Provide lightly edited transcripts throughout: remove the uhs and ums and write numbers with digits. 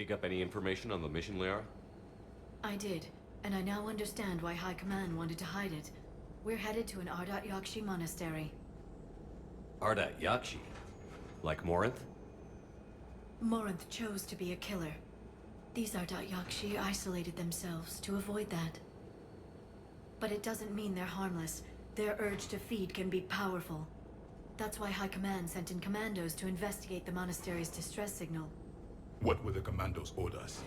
dig up any information on the mission, Liara? I did, and I now understand why High Command wanted to hide it. We're headed to an Ardat-Yakshi monastery. Ardat-Yakshi? Like Morinth? Morinth chose to be a killer. These Ardat-Yakshi isolated themselves to avoid that. But it doesn't mean they're harmless. Their urge to feed can be powerful. That's why High Command sent in commandos to investigate the monastery's distress signal. What were the commandos' orders?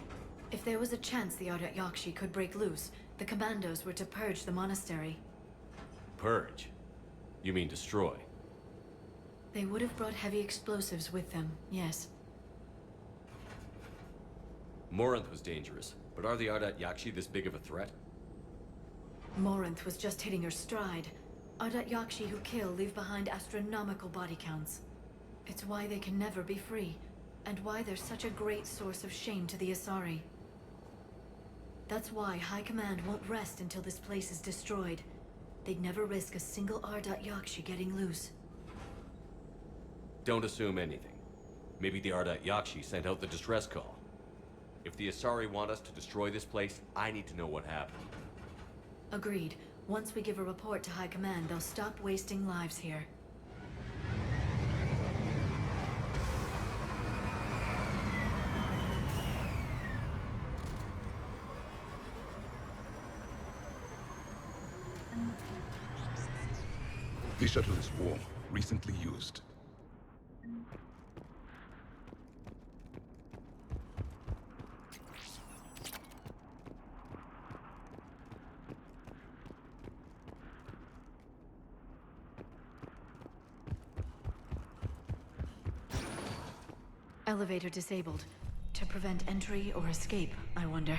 If there was a chance the Ardat-Yakshi could break loose, the commandos were to purge the monastery. Purge? You mean destroy? They would have brought heavy explosives with them, yes. Morinth was dangerous, but are the Ardat-Yakshi this big of a threat? Morinth was just hitting her stride. Ardat-Yakshi who kill leave behind astronomical body counts. It's why they can never be free, and why they're such a great source of shame to the Asari. That's why High Command won't rest until this place is destroyed. They'd never risk a single Ardat-Yakshi getting loose. Don't assume anything. Maybe the Ardat-Yakshi sent out the distress call. If the Asari want us to destroy this place, I need to know what happened. Agreed. Once we give a report to High Command, they'll stop wasting lives here. The shuttle is warm, recently used. Elevator disabled. To prevent entry or escape, I wonder.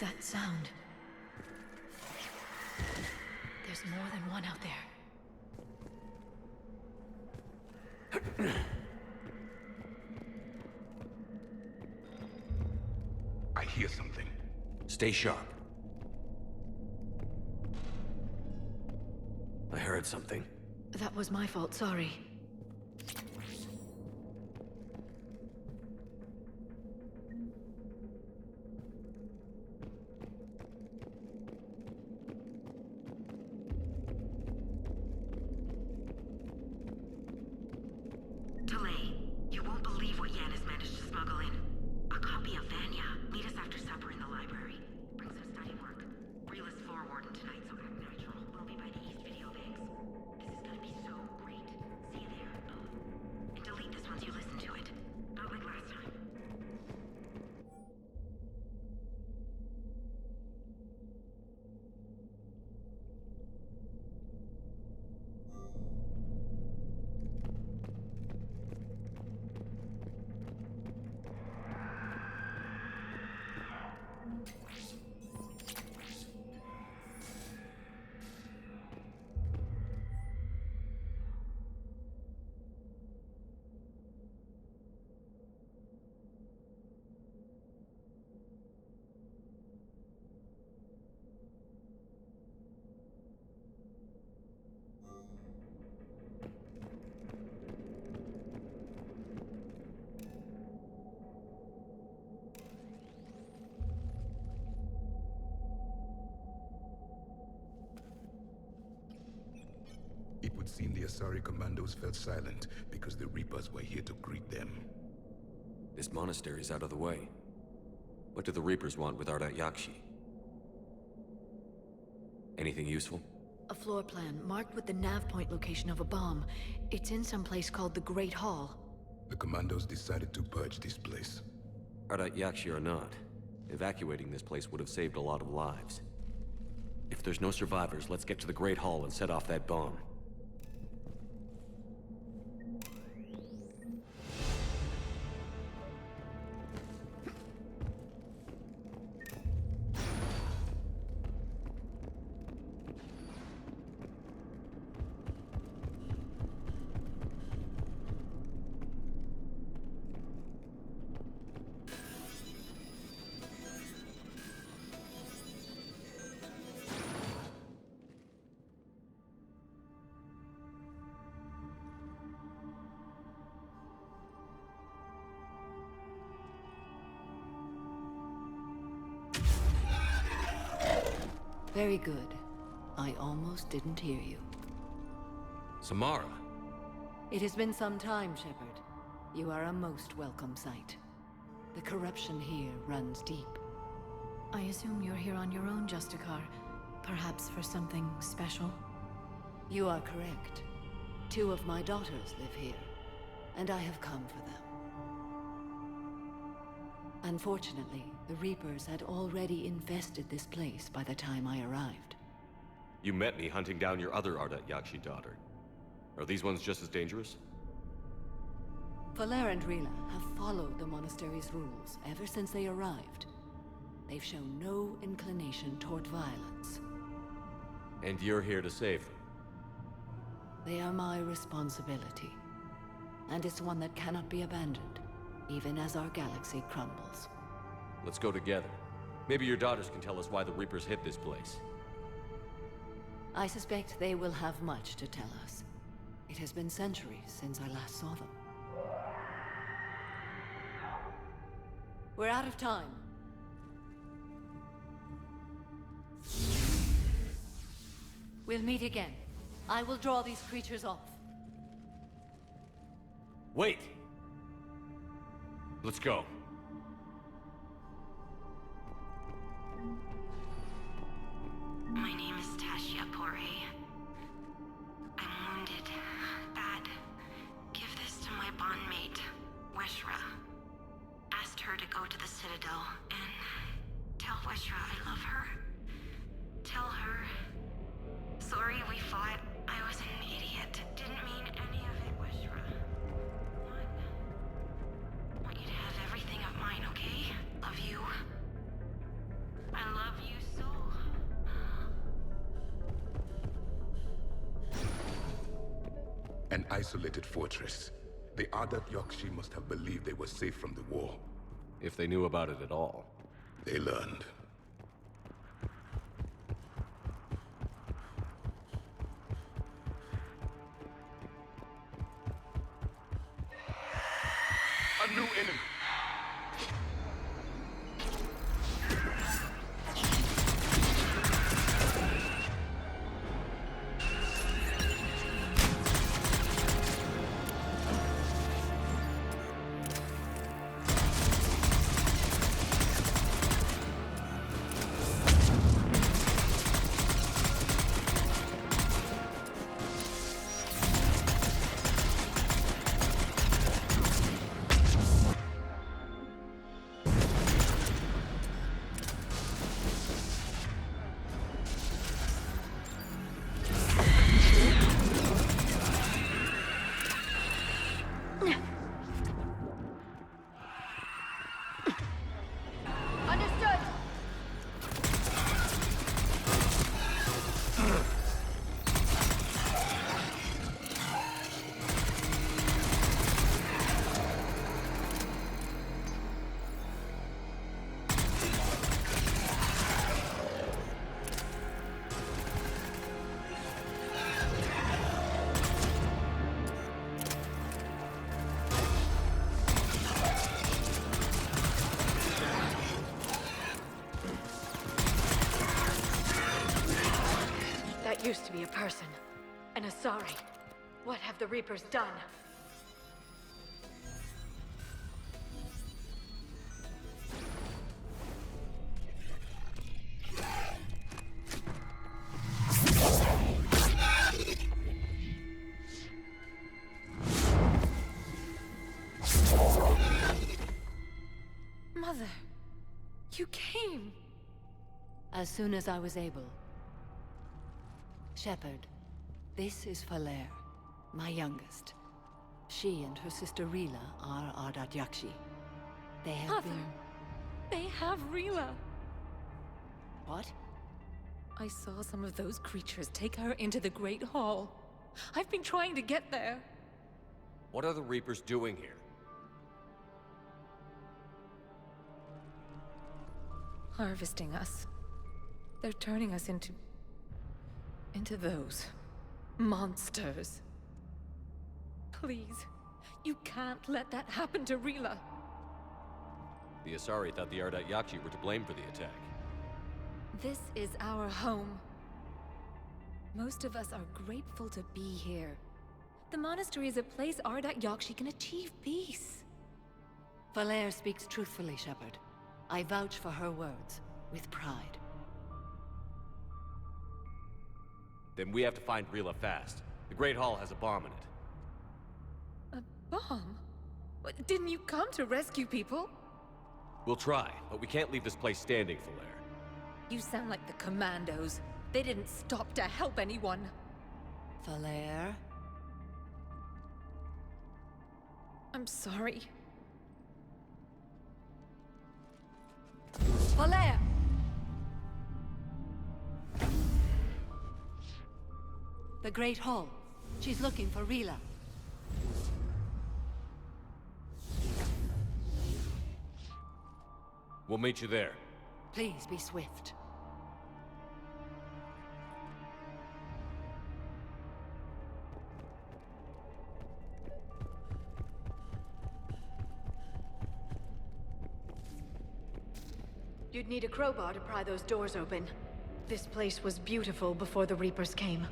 That sound. There's more than one out there. I hear something. Stay sharp. I heard something. That was my fault, sorry. Delay. You won't believe what Yan has managed to smuggle in. A copy of Vanya. Meet us after supper in the library. Bring some study work. Reel us forward tonight, so act natural. We'll be by the East Video Banks. This is gonna be so great. See you there. Oh. And delete this once you listen to it. Not like last time. It would seem the Asari commandos felt silent because the Reapers were here to greet them. This monastery's out of the way. What do the Reapers want with Ardat-Yakshi? Anything useful? A floor plan marked with the nav point location of a bomb. It's in some place called the Great Hall. The commandos decided to purge this place. Ardat-Yakshi or not, evacuating this place would have saved a lot of lives. If there's no survivors, let's get to the Great Hall and set off that bomb. Very good. I almost didn't hear you. Samara. It has been some time, Shepard. You are a most welcome sight. The corruption here runs deep. I assume you're here on your own, Justicar. Perhaps for something special? You are correct. 2 of my daughters live here, and I have come for them. Unfortunately, the Reapers had already infested this place by the time I arrived. You met me hunting down your other Ardat-Yakshi daughter. Are these ones just as dangerous? Valere and Rila have followed the Monastery's rules ever since they arrived. They've shown no inclination toward violence. And you're here to save them? They are my responsibility. And it's one that cannot be abandoned, even as our galaxy crumbles. Let's go together. Maybe your daughters can tell us why the Reapers hit this place. I suspect they will have much to tell us. It has been centuries since I last saw them. We're out of time. We'll meet again. I will draw these creatures off. Wait! Let's go. My name is Tashia Pore. I'm wounded. Bad. Give this to my bondmate, Weshra. Asked her to go to the Citadel and tell Weshra I love her. Tell her... Sorry we fought. I was an idiot. Didn't mean any of it, Weshra. Want you to have everything of mine, okay? Love you. I love you so. An isolated fortress. The Ardat-Yakshi must have believed they were safe from the war. If they knew about it at all. They learned. A new enemy! That used to be a person. An Asari. What have the Reapers done? Mother, you came. As soon as I was able. Shepard, this is Valere, my youngest. She and her sister Rila are Ardat-Yakshi. They have Mother, been... they have Rila. What? I saw some of those creatures take her into the Great Hall. I've been trying to get there. What are the Reapers doing here? Harvesting us. They're turning us into those monsters. Please, you can't let that happen to Rila. The Asari thought the Ardat-Yakshi were to blame for the attack. This is our home. Most of us are grateful to be here. The monastery is a place Ardat-Yakshi can achieve peace. Valere speaks truthfully, Shepard. I vouch for her words, with pride. Then we have to find Rila fast. The Great Hall has a bomb in it. A bomb? What, didn't you come to rescue people? We'll try, but we can't leave this place standing, Valere. You sound like the Commandos. They didn't stop to help anyone. Valere? I'm sorry. Valere! The Great Hall. She's looking for Rila. We'll meet you there. Please be swift. You'd need a crowbar to pry those doors open. This place was beautiful before the Reapers came.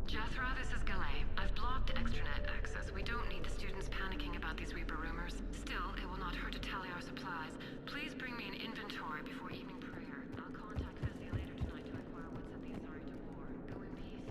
Jethro, this is Galay. I've blocked extranet access. We don't need the students panicking about these Reaper rumors. Still, it will not hurt to tally our supplies. Please bring me an inventory before evening prayer. I'll contact Fezia later tonight to inquire what set the Asari to war. Go in peace.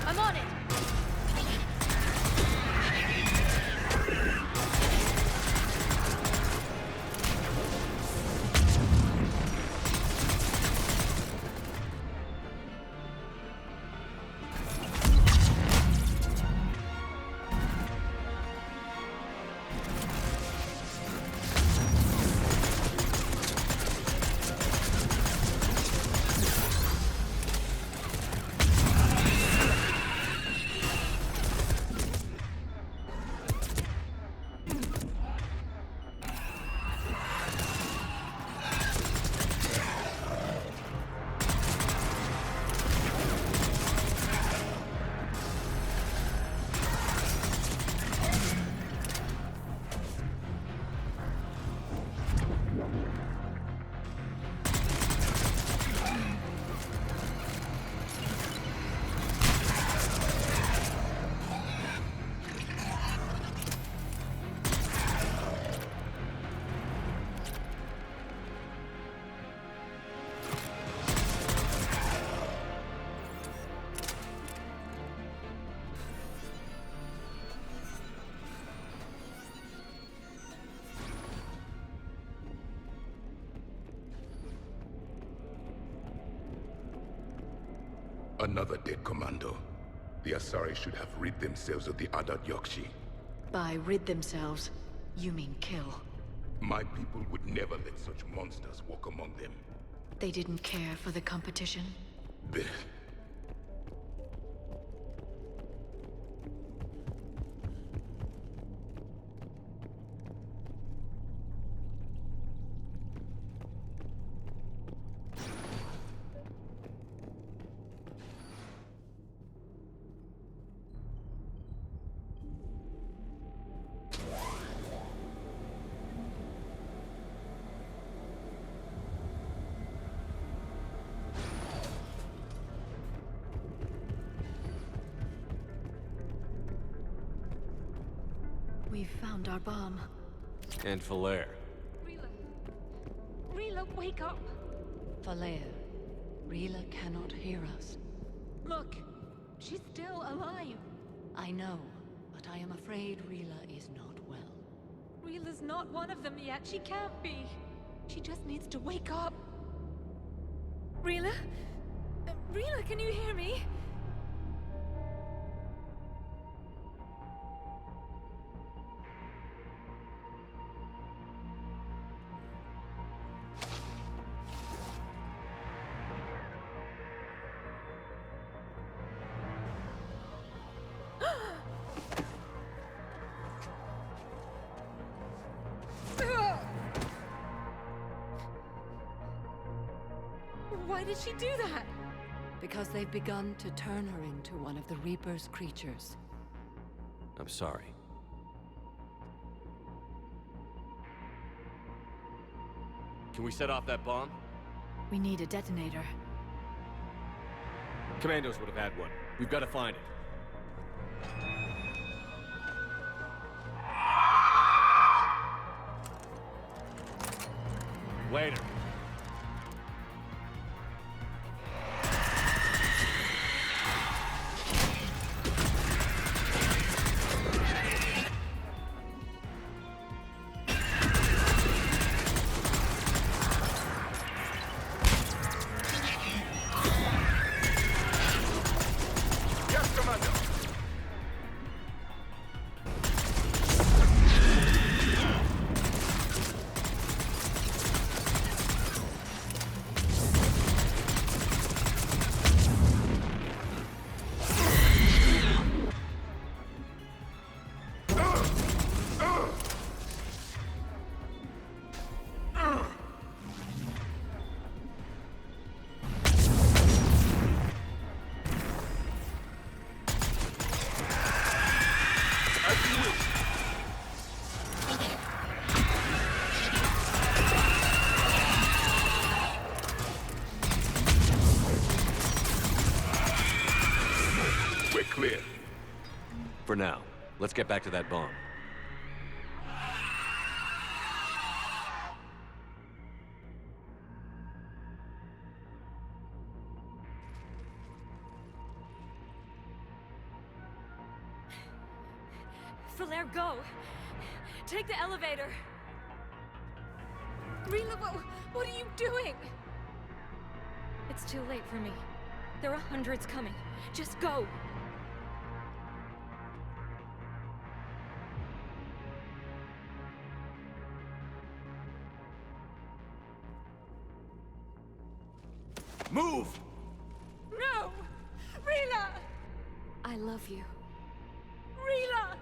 I'm on it! Another dead commando. The Asari should have rid themselves of the Ardat-Yakshi. By rid themselves, you mean kill. My people would never let such monsters walk among them. They didn't care for the competition. Blech. We've found our bomb. And Falair. Rila. Rila, wake up! Falair, Rila cannot hear us. Look, she's still alive. I know, but I am afraid Rila is not well. Rila's not one of them yet. She can't be. She just needs to wake up. Rila? Rila, can you hear me? Why did she do that? Because they've begun to turn her into one of the Reaper's creatures. I'm sorry. Can we set off that bomb? We need a detonator. Commandos would have had one. We've got to find it. Later. Clear. For now, let's get back to that bomb. Falair, go! Take the elevator! Rila, what are you doing? It's too late for me. There are hundreds coming. Just go! Move! No! Rila! I love you. Rila!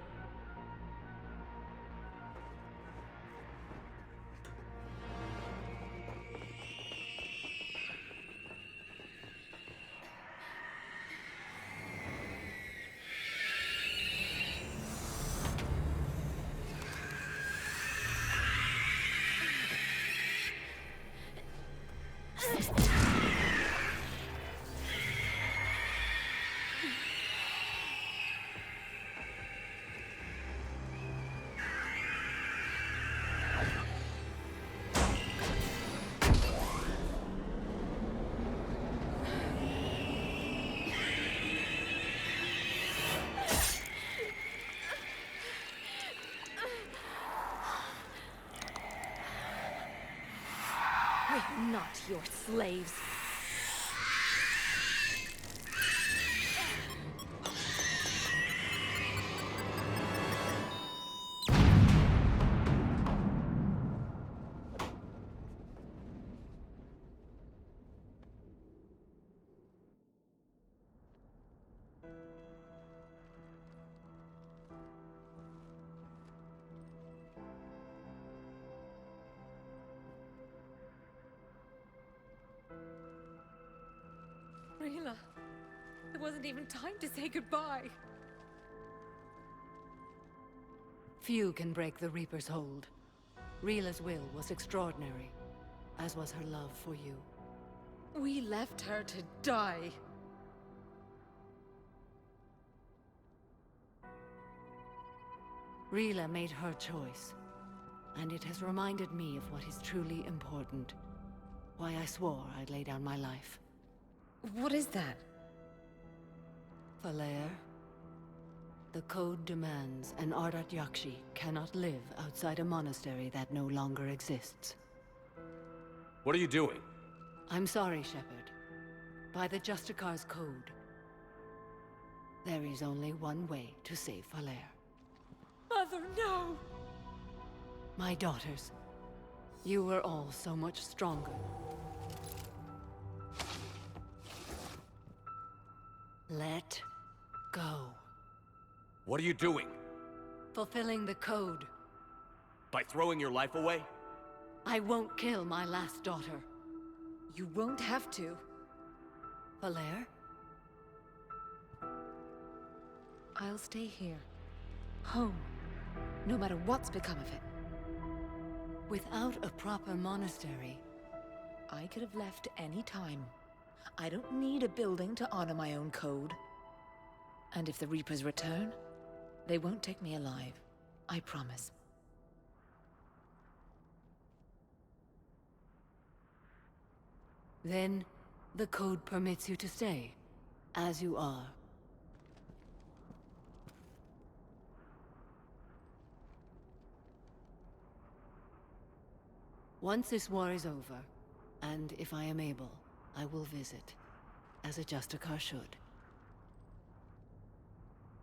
We're not your slaves. Rila, there wasn't even time to say goodbye. Few can break the Reaper's hold. Rila's will was extraordinary, as was her love for you. We left her to die. Rila made her choice, and it has reminded me of what is truly important. Why I swore I'd lay down my life. What is that? Falair, the code demands an Ardat-Yakshi cannot live outside a monastery that no longer exists. What are you doing? I'm sorry, Shepard. By the Justicar's code, there is only one way to save Falair. Mother, no! My daughters, you were all so much stronger. Let go. What are you doing? Fulfilling the code. By throwing your life away? I won't kill my last daughter. You won't have to. Falair? I'll stay here. Home. No matter what's become of it. Without a proper monastery, I could have left any time. I don't need a building to honor my own code. And if the Reapers return, they won't take me alive. I promise. then the code permits you to stay, as you are. Once this war is over, and if I am able, I will visit, as a Justicar should.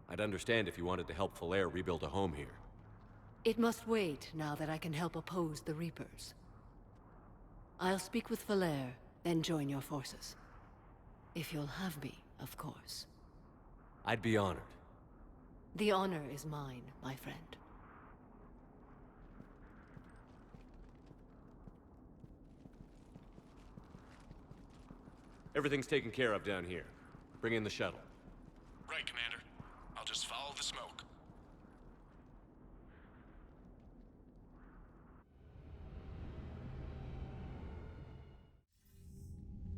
I'd understand if you wanted to help Falair rebuild a home here. It must wait now that I can help oppose the Reapers. I'll speak with Falair, then join your forces. If you'll have me, of course. I'd be honored. The honor is mine, my friend. Everything's taken care of down here. Bring in the shuttle. Right, Commander. I'll just follow the smoke.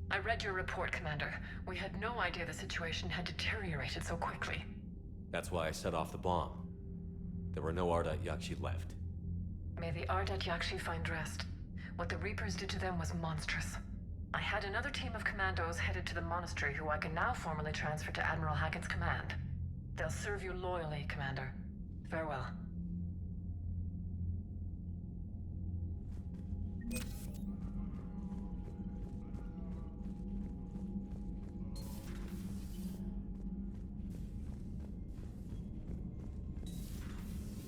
I read your report, Commander. We had no idea the situation had deteriorated so quickly. That's why I set off the bomb. There were no Ardat-Yakshi left. May the Ardat-Yakshi find rest. What the Reapers did to them was monstrous. I had another team of commandos headed to the Monastery who I can now formally transfer to Admiral Hackett's command. They'll serve you loyally, Commander. Farewell.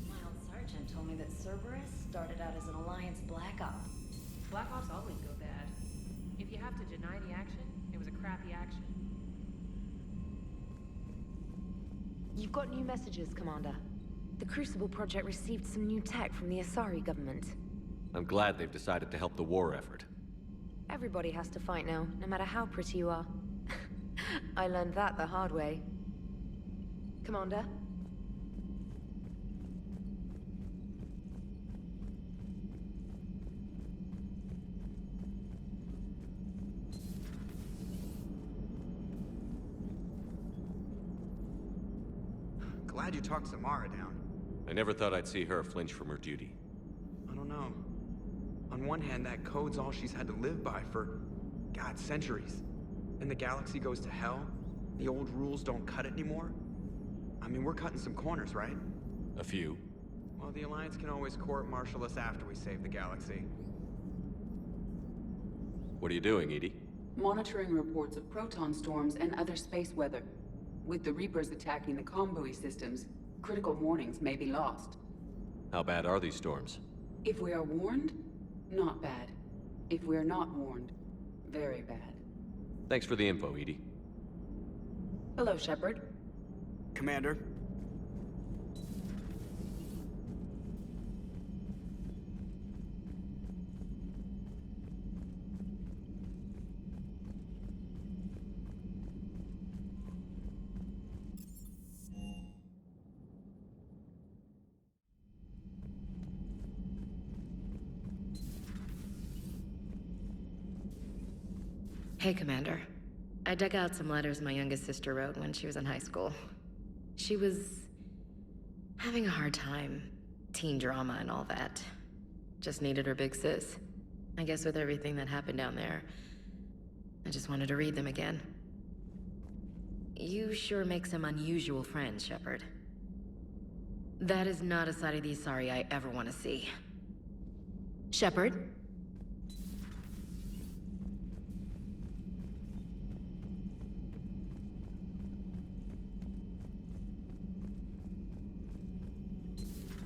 My old sergeant told me that Cerberus started out as an Alliance Black Op. Black Ops always go bad. If you have to deny the action, it was a crappy action. You've got new messages, Commander. The Crucible Project received some new tech from the Asari government. I'm glad they've decided to help the war effort. Everybody has to fight now, no matter how pretty you are. I learned that the hard way. Commander? Glad you talked Samara down. I never thought I'd see her flinch from her duty. I don't know. On one hand, that code's all she's had to live by for, God, centuries. And the galaxy goes to hell. The old rules don't cut it anymore. I mean, we're cutting some corners, right? A few. Well, the Alliance can always court-martial us after we save the galaxy. What are you doing, Edie? Monitoring reports of proton storms and other space weather. With the Reapers attacking the comm buoy systems, critical warnings may be lost. How bad are these storms? If we are warned, not bad. If we are not warned, very bad. Thanks for the info, Edie. Hello, Shepard. Commander. Hey, Commander. I dug out some letters my youngest sister wrote when she was in high school. She was having a hard time. Teen drama and all that. Just needed her big sis. I guess with everything that happened down there, I just wanted to read them again. You sure make some unusual friends, Shepard. That is not a side of the Asari I ever want to see. Shepard?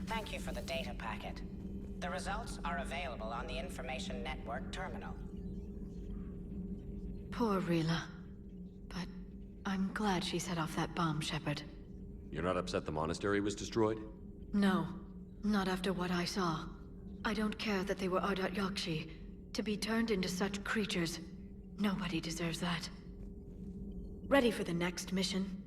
Thank you for the data packet. The results are available on the Information Network terminal. Poor Rila. But I'm glad she set off that bomb, Shepard. You're not upset the monastery was destroyed? No. Not after what I saw. I don't care that they were Ardat-Yakshi. To be turned into such creatures, nobody deserves that. Ready for the next mission?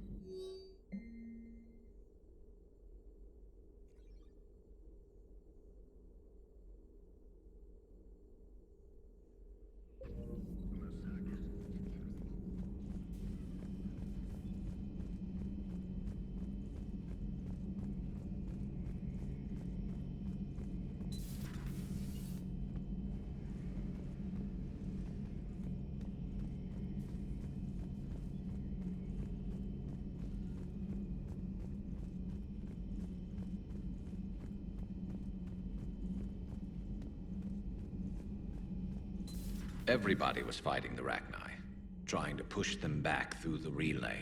Everybody was fighting the Rachni, trying to push them back through the relay.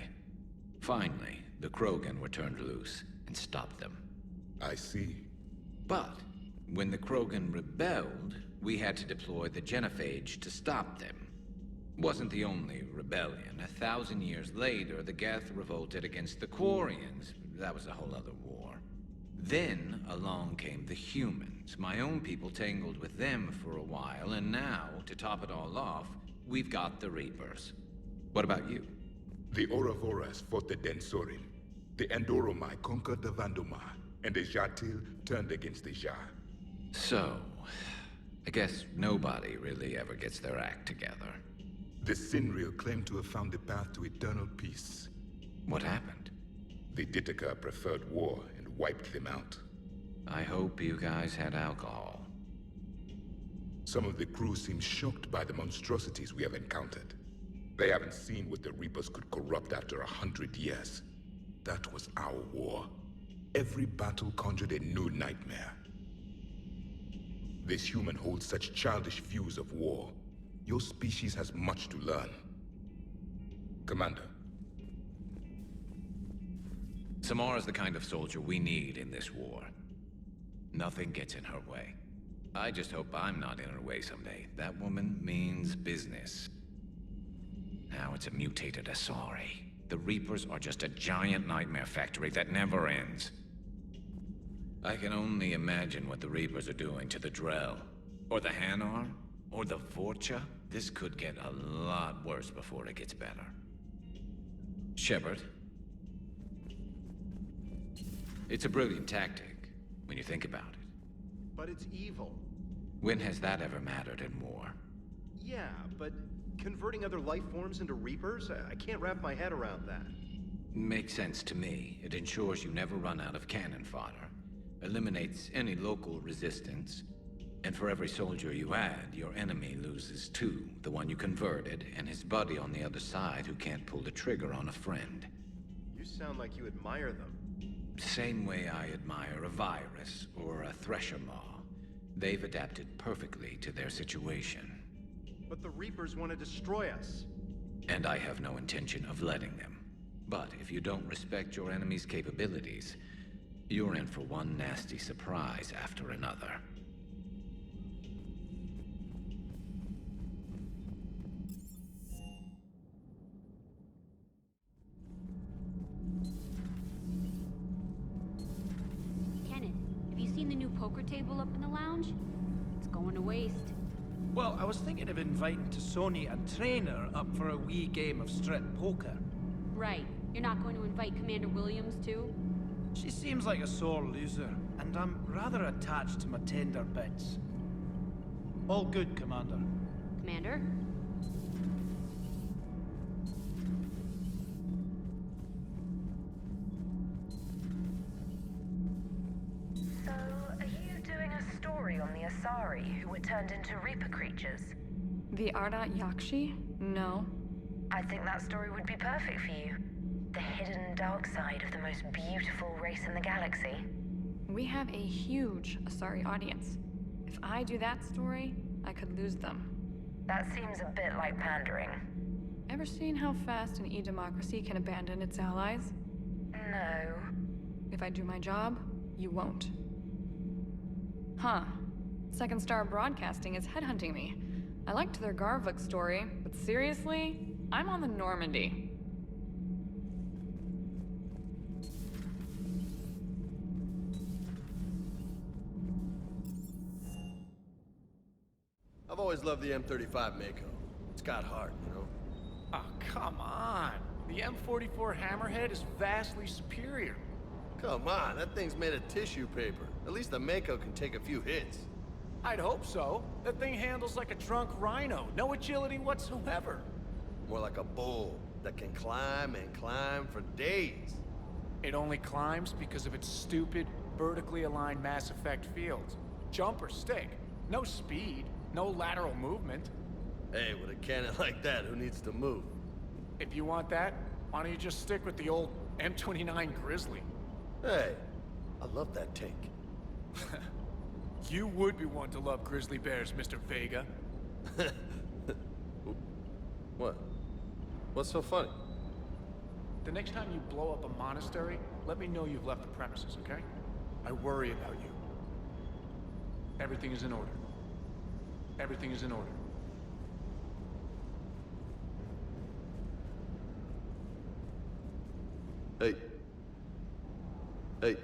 Finally, the Krogan were turned loose and stopped them. I see. But when the Krogan rebelled, we had to deploy the genophage to stop them. Wasn't the only rebellion. 1,000 years later, the Geth revolted against the Quarians. That was a whole other war. Then along came the humans. My own people tangled with them for a while, and now, to top it all off, we've got the Reapers. What about you? The Ouroboros fought the Densorin. The Endoromai conquered the Vandomai, and the Jatil turned against the Jah. So, I guess nobody really ever gets their act together. The Sinriel claimed to have found the path to eternal peace. What happened? The Ditaka preferred war and wiped them out. I hope you guys had alcohol. Some of the crew seem shocked by the monstrosities we have encountered. They haven't seen what the Reapers could corrupt after 100 years. That was our war. Every battle conjured a new nightmare. This human holds such childish views of war. Your species has much to learn. Commander. Samara's the kind of soldier we need in this war. Nothing gets in her way. I just hope I'm not in her way someday. That woman means business. Now it's a mutated Asari. The Reapers are just a giant nightmare factory that never ends. I can only imagine what the Reapers are doing to the Drell, or the Hanar, or the Vorcha. This could get a lot worse before it gets better. Shepard. It's a brilliant tactic, when you think about it. But it's evil. When has that ever mattered in war? Yeah, but converting other life forms into Reapers? I can't wrap my head around that. Makes sense to me. It ensures you never run out of cannon fodder. Eliminates any local resistance. And for every soldier you add, your enemy loses two. The one you converted, and his buddy on the other side who can't pull the trigger on a friend. You sound like you admire them. Same way I admire a virus or a thresher maw. They've adapted perfectly to their situation. But the Reapers want to destroy us. And I have no intention of letting them. But if you don't respect your enemy's capabilities, you're in for one nasty surprise after another. Poker table up in the lounge? It's going to waste. Well, I was thinking of inviting T'Soni and Trainer up for a wee game of strip poker. Right. You're not going to invite Commander Williams, too? She seems like a sore loser, and I'm rather attached to my tender bits. All good, Commander. Commander? Asari who were turned into Reaper creatures? The Ardat-Yakshi? No. I think that story would be perfect for you. The hidden dark side of the most beautiful race in the galaxy. We have a huge Asari audience. If I do that story, I could lose them. That seems a bit like pandering. Ever seen how fast an e-democracy can abandon its allies? No. If I do my job, you won't. Huh. Second Star Broadcasting is headhunting me. I liked their Garvik story, but seriously, I'm on the Normandy. I've always loved the M35 Mako. It's got heart, you know? Oh, come on. The M44 Hammerhead is vastly superior. Come on, that thing's made of tissue paper. At least the Mako can take a few hits. I'd hope so. That thing handles like a drunk rhino. No agility whatsoever. More like a bull that can climb and climb for days. It only climbs because of its stupid, vertically aligned Mass Effect fields. Jump or stick. No speed. No lateral movement. Hey, with a cannon like that, who needs to move? If you want that, why don't you just stick with the old M29 Grizzly? Hey, I love that tank. You would be one to love grizzly bears, Mr. Vega. What? What's so funny? The next time you blow up a monastery, let me know you've left the premises, okay? I worry about you. Everything is in order. Everything is in order. Hey. Hey.